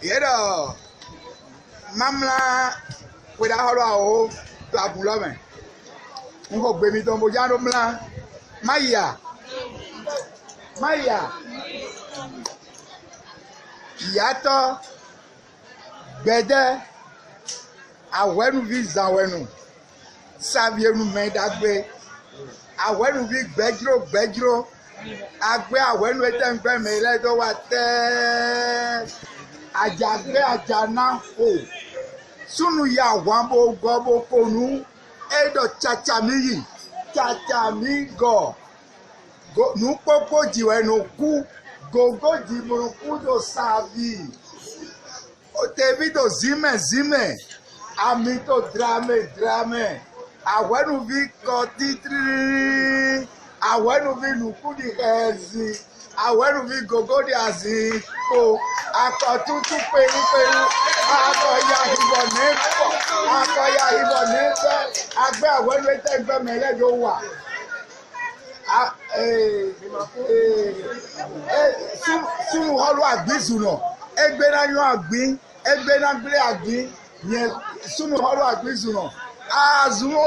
Yedo mamla kweda holo la bulame. Ngo gbe mi don bo ja no mla. Maya. Yato gbede awenu vi zawenu savienu medagbe awenu vi gbejro agbe awenu etengbe mele do wa te ajagbe ajana o sunu ya wambo gobo konu edo chachamiyi chachamigo go nu popo jiwenu ku gogo di muruku do savi o tevi do zime ami to drame awenu vi kotitri awenu vi nuku di hezi awenu vi gogo di azi o akotutu peru akoya ibo nepo agbe awenu etegbe mele do wa sunu holu agbizuna egbena yan agbin egbena gble agbin yen sunu holu agbizuna azuo